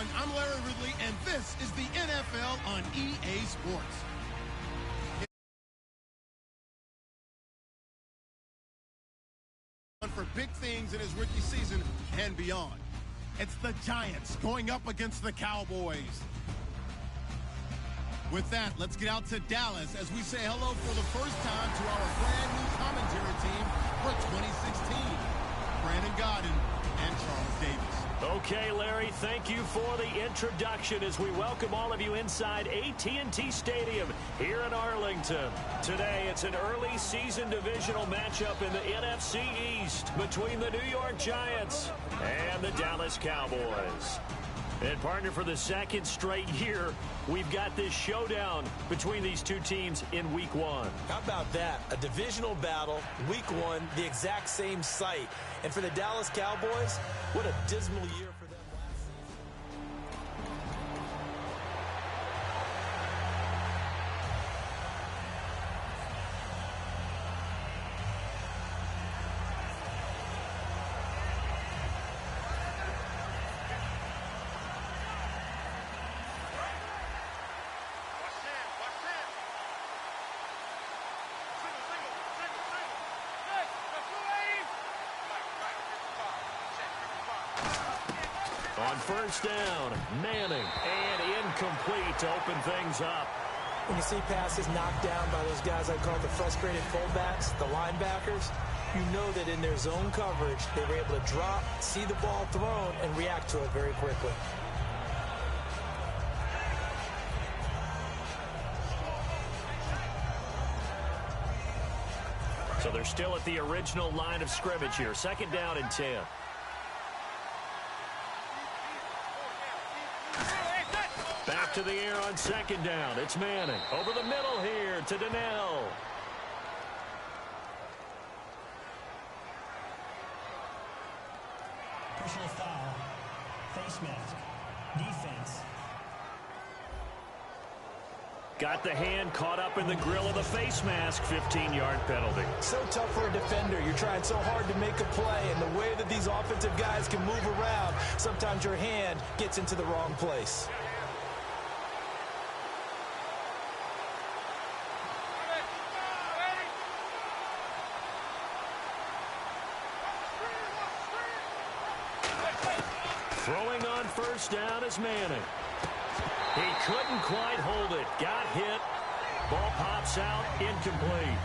everyone. I'm Larry Ridley, and this is the NFL on EA Sports. For big things in his rookie season and beyond. It's the Giants going up against the Cowboys. With that, let's get out to Dallas as we say hello for the first time to our brand new commentary team for 2016. Brandon Godden and Charles Davis. Okay, Larry, thank you for the introduction as we welcome all of you inside AT&T Stadium here in Arlington. Today, it's an early season divisional matchup in the NFC East between the New York Giants and the Dallas Cowboys. And partner, for the second straight year, we've got this showdown between these two teams in Week 1. How about that? A divisional battle, Week 1, the exact same site. And for the Dallas Cowboys, what a dismal year for them last season. On first down, Manning, and incomplete to open things up. When you see passes knocked down by those guys I call the frustrated fullbacks, the linebackers, you know that in their zone coverage, they were able to drop, see the ball thrown, and react to it very quickly. So they're still at the original line of scrimmage here. Second down and 10. Back to the air on second down. It's Manning. Over the middle here to Donnell. Personal foul. Face mask. Defense. Got the hand caught up in the grill of the face mask. 15-yard penalty. So tough for a defender. You're trying so hard to make a play, and the way that these offensive guys can move around, sometimes your hand gets into the wrong place. Throwing on first down is Manning. He couldn't quite hold it. Got hit. Ball pops out. Incomplete.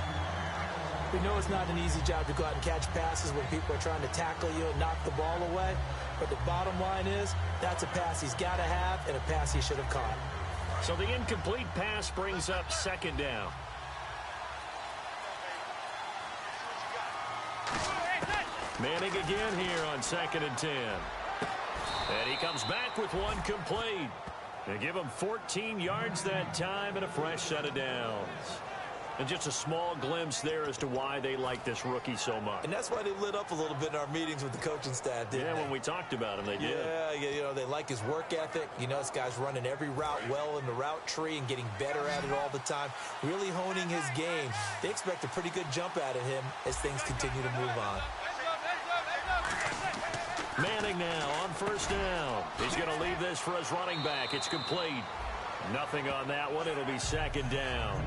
We know it's not an easy job to go out and catch passes when people are trying to tackle you and knock the ball away. But the bottom line is, that's a pass he's got to have and a pass he should have caught. So the incomplete pass brings up second down. Manning again here on second and 10. And he comes back with one complete. They give him 14 yards that time and a fresh set of downs. And just a small glimpse there as to why they like this rookie so much. And that's why they lit up a little bit in our meetings with the coaching staff, didn't they? When we talked about him, they did. Yeah, you know, they like his work ethic. You know, this guy's running every route well in the route tree and getting better at it all the time, really honing his game. They expect a pretty good jump out of him as things continue to move on. Manning now on first down. He's going to leave this for his running back. It's complete. Nothing on that one. It'll be second down.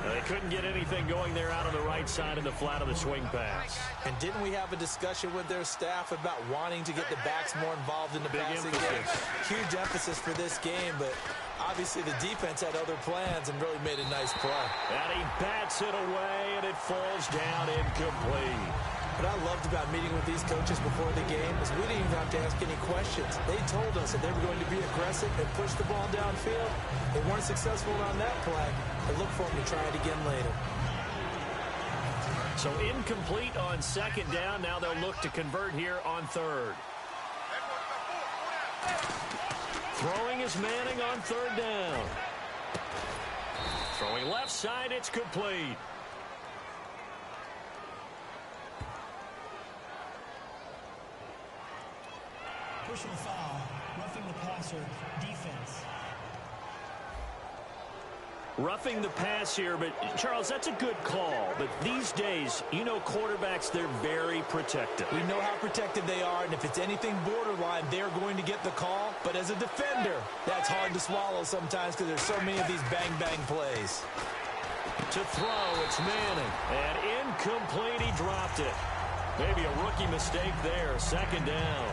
They couldn't get anything going there out on the right side in the flat of the swing pass. And didn't we have a discussion with their staff about wanting to get the backs more involved in the passing game? Huge emphasis for this game, but obviously the defense had other plans and really made a nice play. And he bats it away, and it falls down incomplete. What I loved about meeting with these coaches before the game is we didn't even have to ask any questions. They told us that they were going to be aggressive and push the ball downfield. They weren't successful on that play. They look for them to try it again later. So incomplete on second down. Now they'll look to convert here on third. Throwing is Manning on third down. Throwing left side, it's complete. Personal foul. Roughing the passer. Defense. Roughing the pass here, but Charles, that's a good call. But these days, you know quarterbacks, they're very protective. We know how protected they are, and if it's anything borderline, they're going to get the call. But as a defender, that's hard to swallow sometimes because there's so many of these bang-bang plays. To throw, it's Manning. And incomplete, he dropped it. Maybe a rookie mistake there, second down.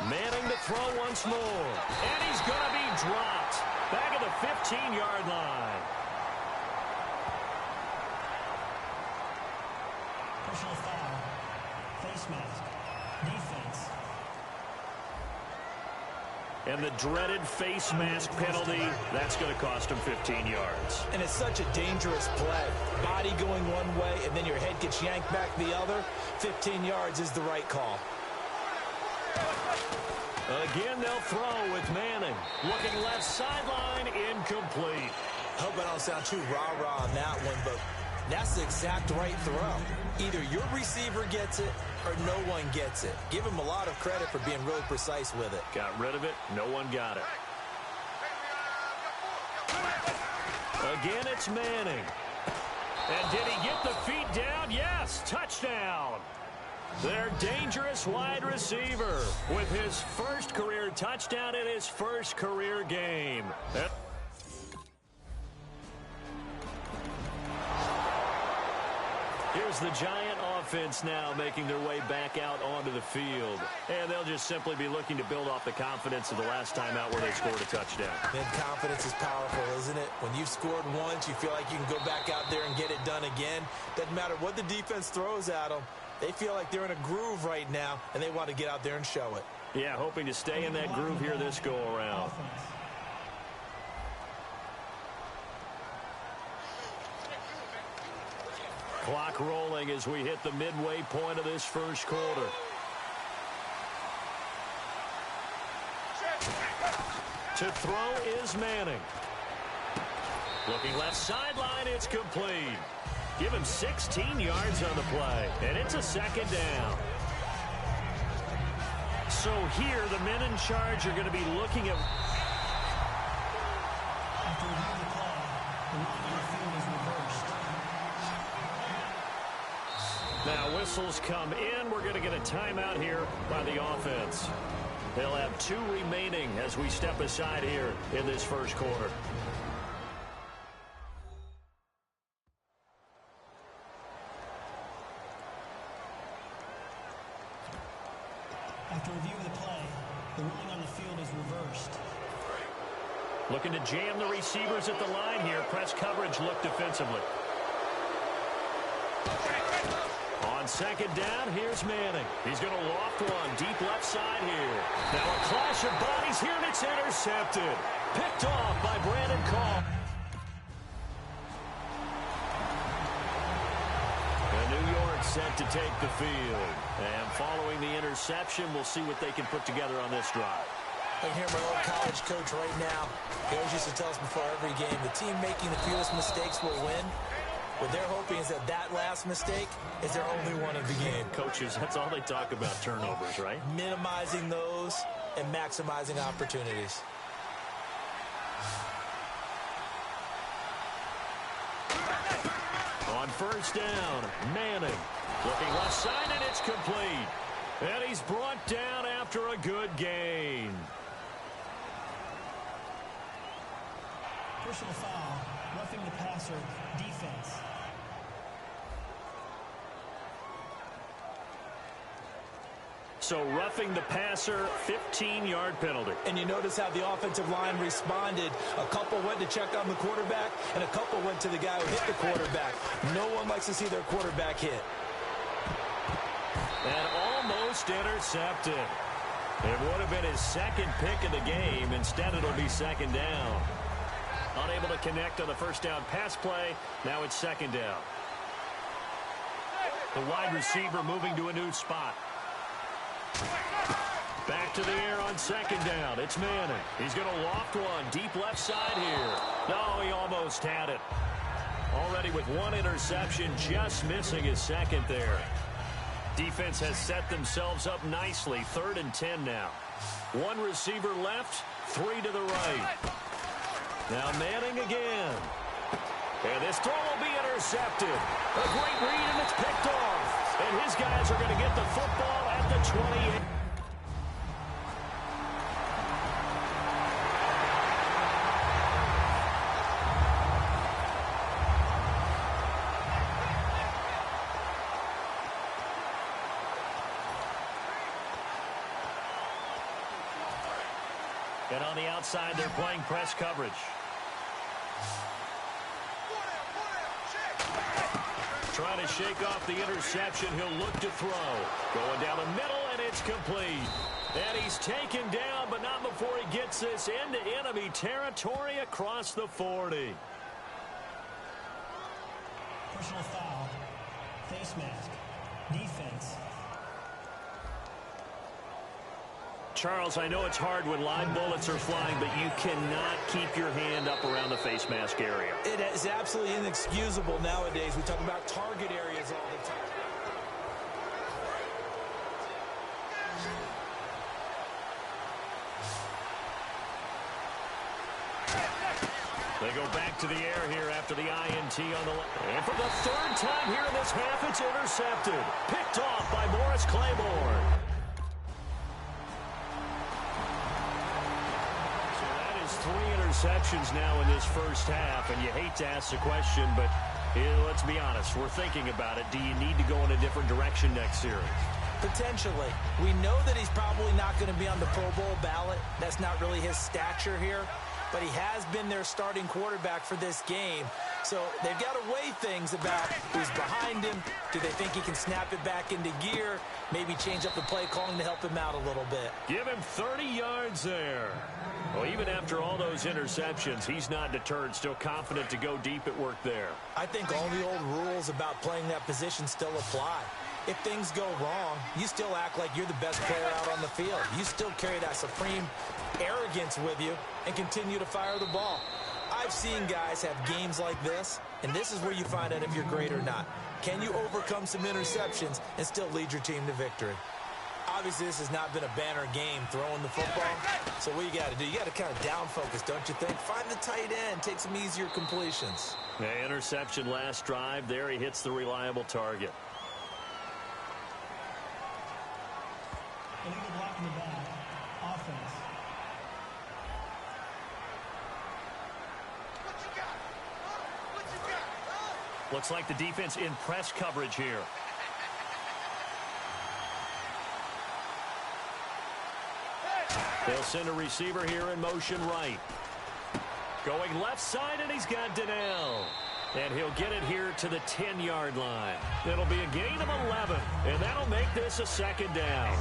Manning to throw once more. And he's going to be dropped. Back at the 15-yard line. Personal foul. Face mask. Defense. And the dreaded face mask penalty, that's going to cost him 15 yards. And it's such a dangerous play. Body going one way, and then your head gets yanked back the other. 15 yards is the right call. Again, they'll throw with Manning. Looking left sideline, incomplete. I hope I don't sound too rah-rah on that one, but that's the exact right throw. Either your receiver gets it or no one gets it. Give him a lot of credit for being really precise with it. Got rid of it. No one got it. Again, it's Manning. And did he get the feet down? Yes, touchdown. Their dangerous wide receiver with his first career touchdown in his first career game. Here's the Giant offense now making their way back out onto the field. And they'll just simply be looking to build off the confidence of the last time out where they scored a touchdown. And confidence is powerful, isn't it? When you've scored once, you feel like you can go back out there and get it done again. Doesn't matter what the defense throws at them. They feel like they're in a groove right now, and they want to get out there and show it. Yeah, hoping to stay in that groove here this go-around. Clock rolling as we hit the midway point of this first quarter. To throw is Manning. Looking left sideline, it's complete. Give him 16 yards on the play, and it's a second down. So here, the men in charge are going to be looking at... After reviewing the play, the line on the field is reversed. Now, whistles come in. We're going to get a timeout here by the offense. They'll have 2 remaining as we step aside here in this first quarter. After reviewing the play, the ruling on the field is reversed. Looking to jam the receivers at the line here. Press coverage look defensively. On second down, here's Manning. He's going to loft one deep left side here. Now a clash of bodies here, and it's intercepted. Picked off by Brandon Call. New York set to take the field. And following the interception, we'll see what they can put together on this drive. I can hear my old college coach right now. He always used to tell us before every game, the team making the fewest mistakes will win. What they're hoping is that that last mistake is their only one of the game. Coaches, that's all they talk about, turnovers, right? Minimizing those and maximizing opportunities. On first down, Manning. Looking left side, and it's complete. And he's brought down after a good gain. Personal foul, roughing the passer, defense. So roughing the passer, 15-yard penalty. And you notice how the offensive line responded. A couple went to check on the quarterback, and a couple went to the guy who hit the quarterback. No one likes to see their quarterback hit. And almost intercepted. It would have been his second pick of the game. Instead, it'll be second down. Unable to connect on the first down pass play. Now it's second down. The wide receiver moving to a new spot. Back to the air on second down. It's Manning. He's going to loft one deep left side here. No, he almost had it. Already with one interception, just missing his second there. Defense has set themselves up nicely. 3rd and 10 now. One receiver left, 3 to the right. Now Manning again. And this throw will be intercepted. A great read, and it's picked off. And his guys are going to get the football at the 28. And on the outside, they're playing press coverage. Trying to shake off the interception. He'll look to throw. Going down the middle, and it's complete. And he's taken down, but not before he gets this into enemy territory across the 40. Personal foul. Face mask. Defense. Charles, I know it's hard when live bullets are flying, but you cannot keep your hand up around the face mask area. It is absolutely inexcusable nowadays. We talk about target areas all the time. They go back to the air here after the INT on the left. And for the 3rd time here in this half, it's intercepted. Picked off by Morris Claiborne. Three interceptions now in this first half, and you hate to ask the question, but let's be honest, we're thinking about it. Do you need to go in a different direction next series? Potentially. We know that he's probably not going to be on the Pro Bowl ballot. That's not really his stature here, but he has been their starting quarterback for this game. So they've got to weigh things about who's behind him. Do they think he can snap it back into gear? Maybe change up the play calling to help him out a little bit. Give him 30 yards there. Well, even after all those interceptions, he's not deterred, still confident to go deep at work there. I think all the old rules about playing that position still apply. If things go wrong, you still act like you're the best player out on the field. You still carry that supreme arrogance with you and continue to fire the ball. I've seen guys have games like this, and this is where you find out if you're great or not. Can you overcome some interceptions and still lead your team to victory? Obviously, this has not been a banner game throwing the football. So what you got to do, you got to kind of down focus, don't you think? Find the tight end, take some easier completions. The interception last drive. There he hits the reliable target. Illegal block in the back. Offense. Looks like the defense in press coverage here. They'll send a receiver here in motion right. Going left side, and he's got Donnell. And he'll get it here to the 10-yard line. It'll be a gain of 11, and that'll make this a 2nd down.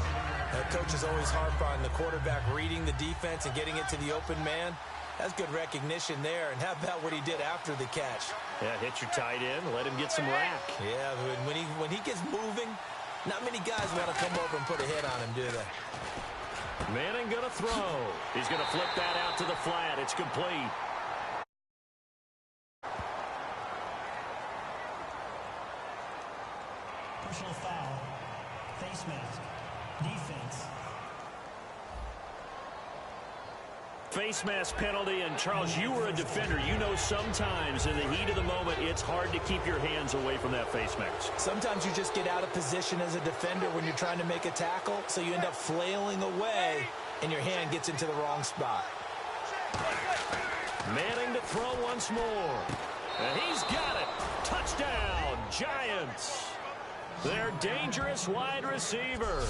That coach is always harp on the quarterback reading the defense and getting it to the open man. That's good recognition there. And how about what he did after the catch? Yeah, hit your tight end, let him get some rack. Yeah, when he gets moving, not many guys want to come over and put a hit on him, do they? Manning going to throw. He's going to flip that out to the flat. It's complete. Personal foul. Face mask. Defense. Face mask penalty, and Charles, you were a defender. You know sometimes in the heat of the moment, it's hard to keep your hands away from that face mask. Sometimes you just get out of position as a defender when you're trying to make a tackle, so you end up flailing away, and your hand gets into the wrong spot. Manning to throw once more. And he's got it. Touchdown, Giants. Their dangerous wide receiver.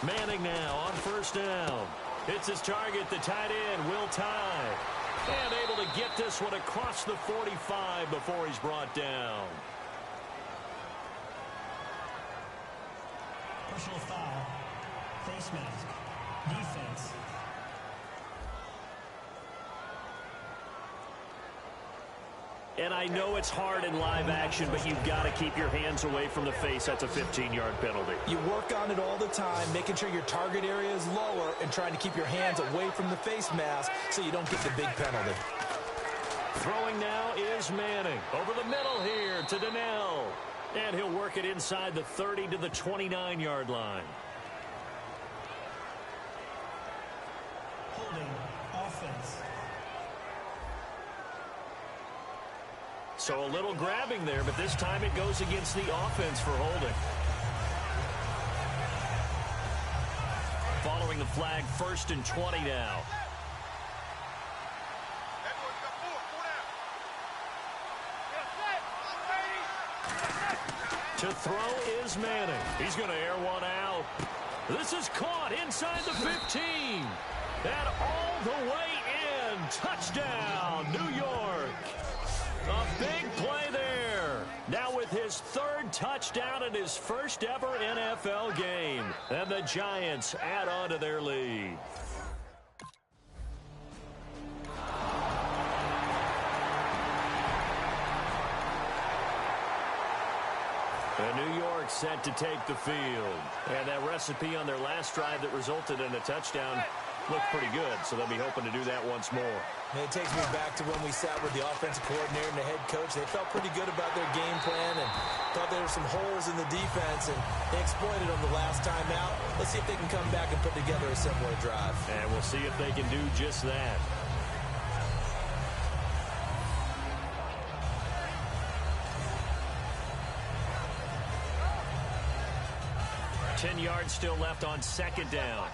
Manning now on 1st down. Hits his target, the tight end, Will Tye. And able to get this one across the 45 before he's brought down. Personal foul. Face mask. Defense. And I know it's hard in live action, but you've got to keep your hands away from the face. That's a 15-yard penalty. You work on it all the time, making sure your target area is lower and trying to keep your hands away from the face mask so you don't get the big penalty. Throwing now is Manning. Over the middle here to Donnell. And he'll work it inside the 30 to the 29-yard line. Holding offense. So a little grabbing there, but this time it goes against the offense for holding. Following the flag, 1st and 20 now. To throw is Manning. He's going to air one out. This is caught inside the 15. And all the way in. Touchdown, New York. A big play there. Now with his 3rd touchdown in his first ever NFL game. And the Giants add on to their lead. And New York set to take the field. And that recipe on their last drive that resulted in a touchdown looked pretty good, so they'll be hoping to do that once more. And it takes me back to when we sat with the offensive coordinator and the head coach. They felt pretty good about their game plan and thought there were some holes in the defense, and they exploited them the last time out. Let's see if they can come back and put together a similar drive. And we'll see if they can do just that. 10 yards still left on 2nd down.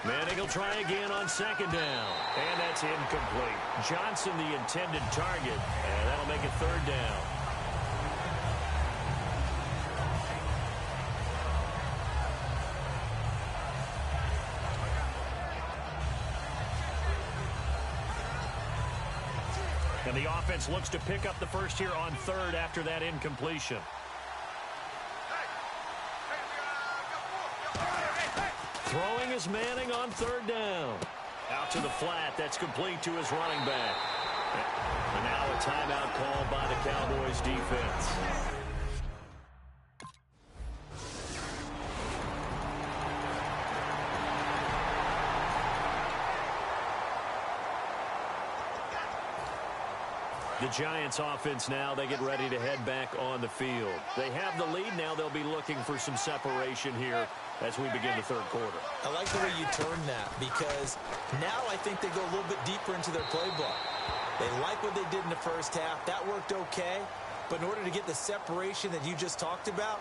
Manning will try again on 2nd down. And that's incomplete. Johnson the intended target. And that'll make it 3rd down. And the offense looks to pick up the first here on 3rd after that incompletion. Throwing is Manning on 3rd down. Out to the flat. That's complete to his running back. And now a timeout called by the Cowboys defense. The Giants offense now, they get ready to head back on the field. They have the lead now. They'll be looking for some separation here as we begin the 3rd quarter. I like the way you turn that, because now I think they go a little bit deeper into their playbook. They like what they did in the first half. That worked okay. But in order to get the separation that you just talked about,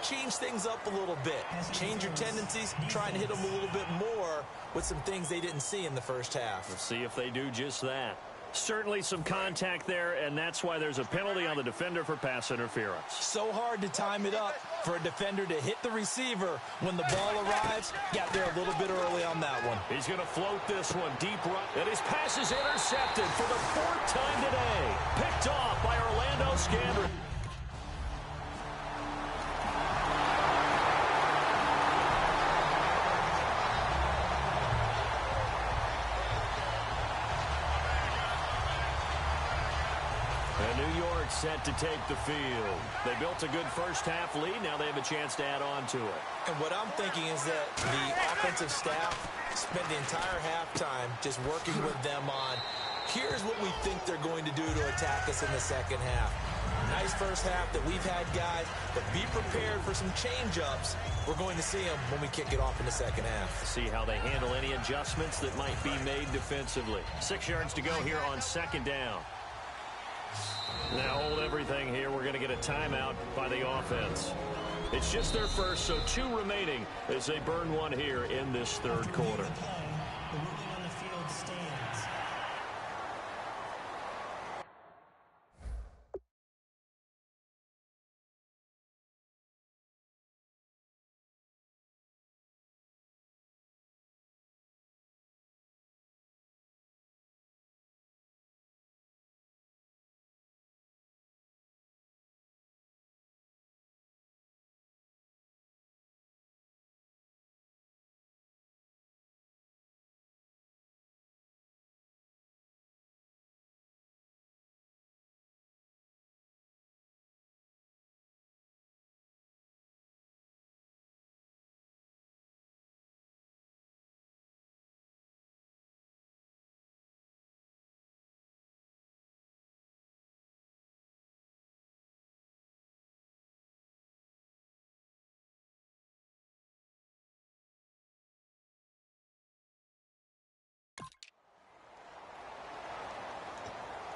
change things up a little bit. Change your tendencies, try and hit them a little bit more with some things they didn't see in the first half. We'll see if they do just that. Certainly some contact there, and that's why there's a penalty on the defender for pass interference. So hard to time it up for a defender to hit the receiver when the ball arrives. Got there a little bit early on that one. He's going to float this one deep right, and his pass is intercepted for the 4th time today. Picked off by Orlando Scandrick. New York set to take the field. They built a good first half lead. Now they have a chance to add on to it. And what I'm thinking is that the offensive staff spent the entire halftime just working with them on, here's what we think they're going to do to attack us in the second half. Nice first half that we've had, guys, but be prepared for some change-ups. We're going to see them when we kick it off in the second half. See how they handle any adjustments that might be made defensively. 6 yards to go here on 2nd down. Now hold everything here. We're going to get a timeout by the offense. It's just their first, so 2 remaining as they burn one here in this 3rd quarter.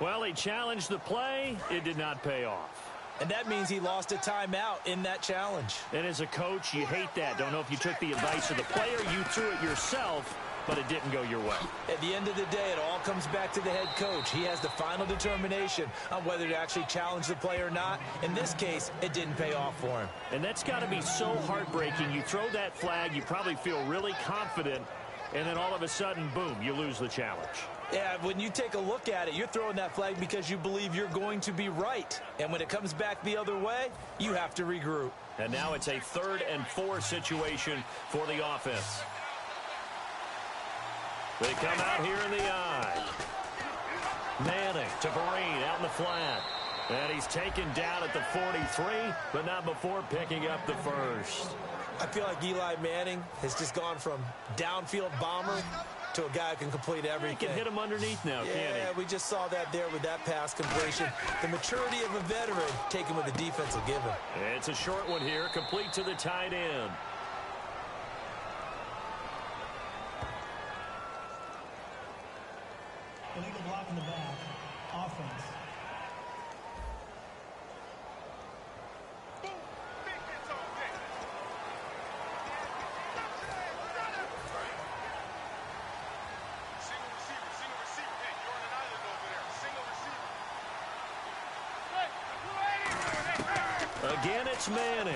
Well, he challenged the play. It did not pay off. And that means he lost a timeout in that challenge. And as a coach, you hate that. Don't know if you took the advice of the player, you threw it yourself, but it didn't go your way. At the end of the day, it all comes back to the head coach. He has the final determination on whether to actually challenge the play or not. In this case, it didn't pay off for him. And that's got to be so heartbreaking. You throw that flag, you probably feel really confident, and then all of a sudden, boom, you lose the challenge. Yeah, when you take a look at it, you're throwing that flag because you believe you're going to be right. And when it comes back the other way, you have to regroup. And now it's a 3rd and 4 situation for the offense. They come out here in the I. Manning to Vereen out in the flat. And he's taken down at the 43, but not before picking up the first. I feel like Eli Manning has just gone from downfield bomber to a guy who can complete everything. He can hit him underneath now, can't he? Yeah, we just saw that there with that pass completion. The maturity of a veteran taken with the defensive given. It's a short one here, complete to the tight end. Illegal block in the back. Offense. Again, it's Manning.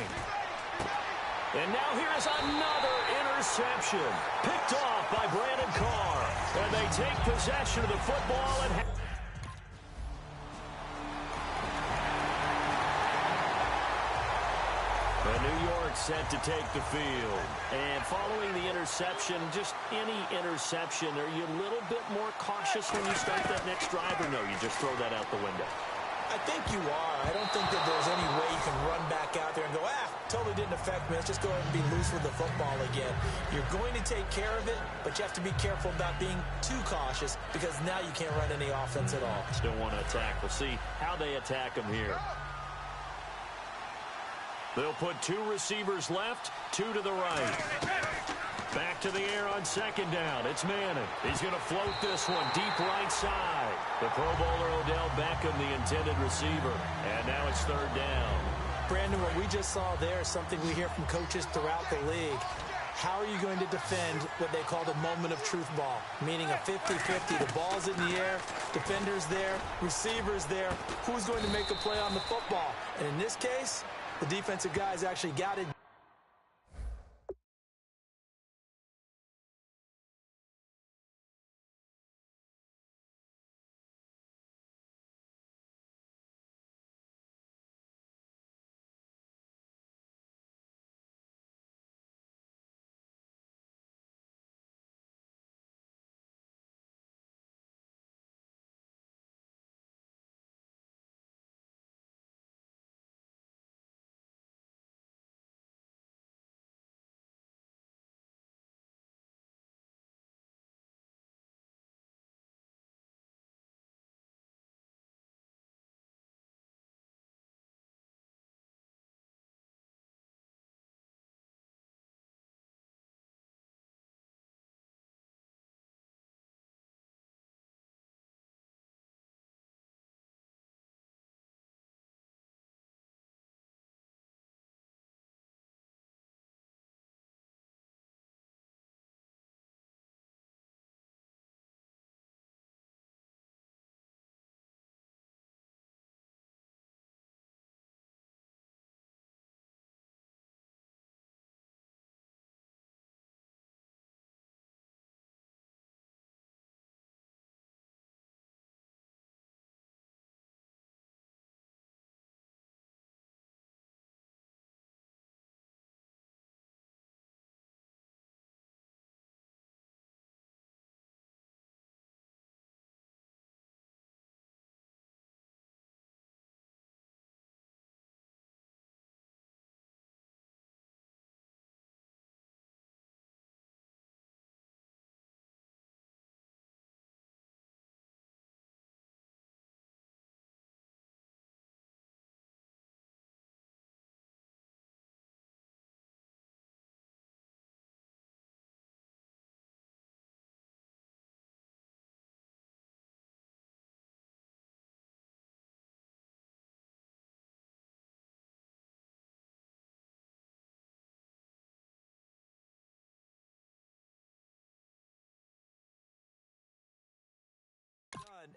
And now here's another interception. Picked off by Brandon Carr. And they take possession of the football. And New York set to take the field. And following the interception, just any interception, are you a little bit more cautious when you start that next drive, or no, you just throw that out the window? I think you are. I don't think that there's any way you can run back out there and go, totally didn't affect me. Let's just go ahead and be loose with the football again. You're going to take care of it, but you have to be careful about being too cautious because now you can't run any offense at all. Still want to attack. We'll see how they attack him here. They'll put 2 receivers left, 2 to the right. Back to the air on 2nd down. It's Manning. He's going to float this one deep right side. The Pro Bowler Odell Beckham, the intended receiver. And now it's 3rd down. Brandon, what we just saw there is something we hear from coaches throughout the league. How are you going to defend what they call the moment of truth ball, meaning a 50-50? The ball's in the air, defender's there, receiver's there. Who's going to make a play on the football? And in this case, the defensive guys actually got it.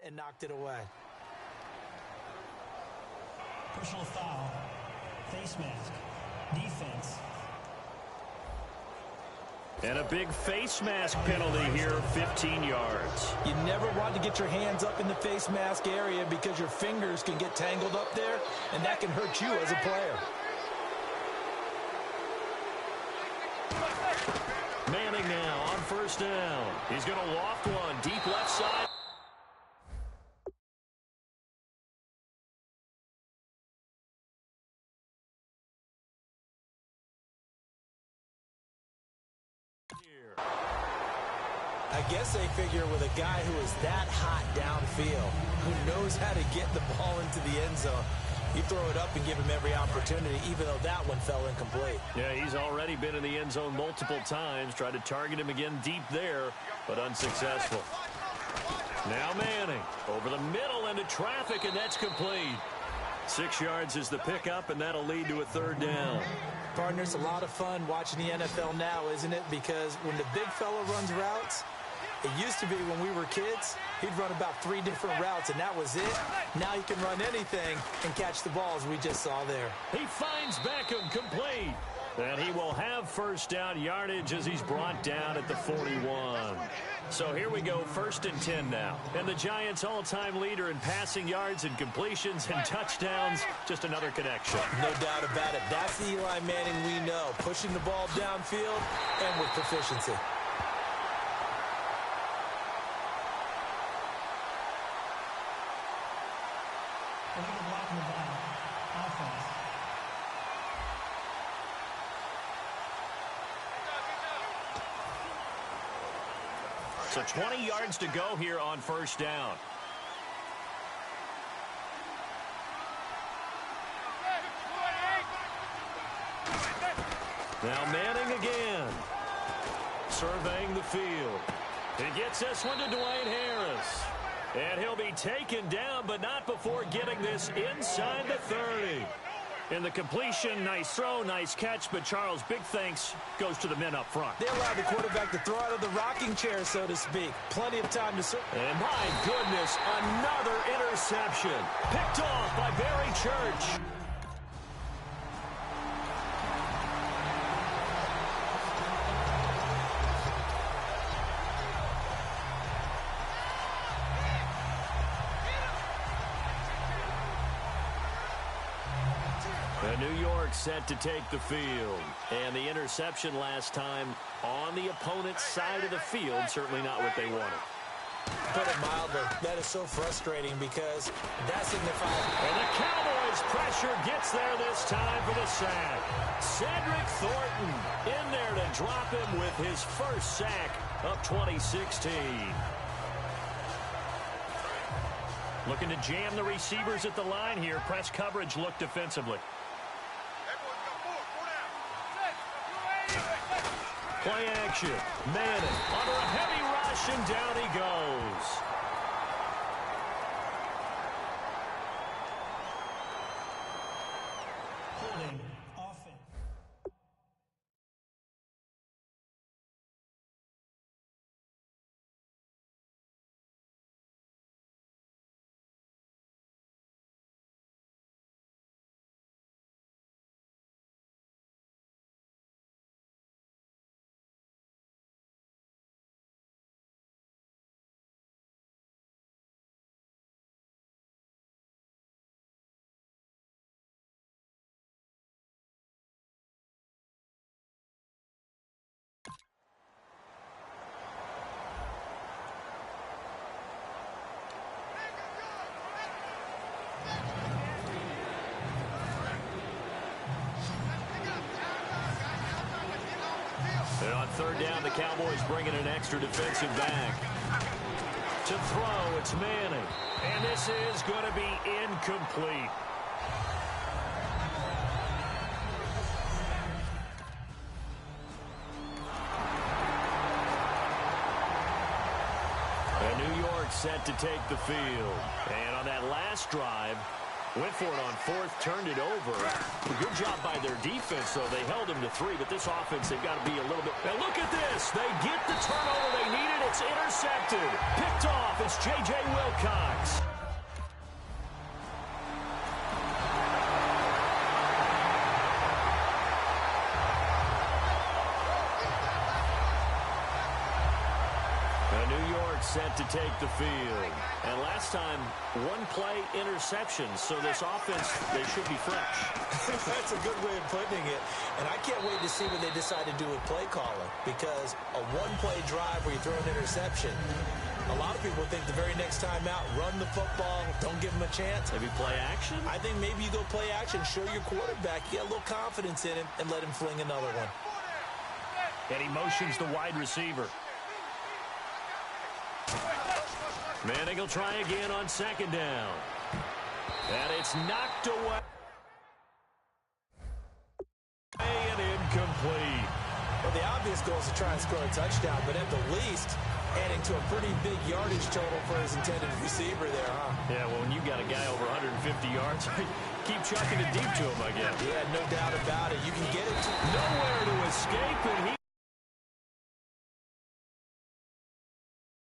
and knocked it away. Personal foul. Face mask. Defense. And a big face mask penalty here, 15 yards. You never want to get your hands up in the face mask area because your fingers can get tangled up there, and that can hurt you as a player. Manning now on first down. He's going to loft one deep left side. I guess they figure with a guy who is that hot downfield, who knows how to get the ball into the end zone, you throw it up and give him every opportunity, even though that one fell incomplete. Yeah, he's already been in the end zone multiple times. Tried to target him again deep there, but unsuccessful. Now Manning over the middle into traffic, and that's complete. 6 yards is the pickup, and that'll lead to a third down. Partner, it's a lot of fun watching the NFL now, isn't it? Because when the big fella runs routes, it used to be when we were kids, he'd run about 3 different routes, and that was it. Now he can run anything and catch the balls we just saw there. He finds Beckham complete. And he will have first down yardage as he's brought down at the 41. So here we go, 1st and 10 now. And the Giants' all-time leader in passing yards and completions and touchdowns, just another connection. No doubt about it. That's the Eli Manning we know, pushing the ball downfield and with proficiency. Illegal blocking the ball. Offense. So 20 yards to go here on first down. Now Manning again. Surveying the field. He gets this one to Dwayne Harris. And he'll be taken down, but not before getting this inside the 30. In the completion, nice throw, nice catch, but Charles, big thanks goes to the men up front. They allowed the quarterback to throw out of the rocking chair, so to speak. Plenty of time to serve. And my goodness, another interception. Picked off by Barry Church. New York set to take the field. And the interception last time on the opponent's side of the field, certainly not what they wanted. Put it mildly, that is so frustrating because that signifies... And the Cowboys' pressure gets there this time for the sack. Cedric Thornton in there to drop him with his first sack of 2016. Looking to jam the receivers at the line here. Press coverage look defensively. Play action. Manning under a heavy rush, and down he goes. Holding. Offense. And on third down, the Cowboys bringing an extra defensive back. To throw, it's Manning. And this is going to be incomplete. And New York set to take the field. And on that last drive, Went for it on fourth, turned it over. Good job by their defense, though. They held him to 3, but this offense, they've got to be a little bit... Now look at this. They get the turnover they needed. It's intercepted. Picked off. It's J.J. Wilcox. New York set to take the field. And last time, one play interception. So this offense, they should be fresh. That's a good way of putting it. And I can't wait to see what they decide to do with play calling. Because a one-play drive where you throw an interception, a lot of people think the very next time out, run the football, don't give them a chance. Maybe play action? I think maybe you go play action, show your quarterback, you get a little confidence in him, and let him fling another one. And he motions the wide receiver. Manning will try again on second down. And it's knocked away. And incomplete. Well, the obvious goal is to try and score a touchdown, but at the least, adding to a pretty big yardage total for his intended receiver there, huh? Yeah, well, when you've got a guy over 150 yards, keep chucking it deep to him, I guess. Yeah, no doubt about it. You can get it to nowhere to escape, and he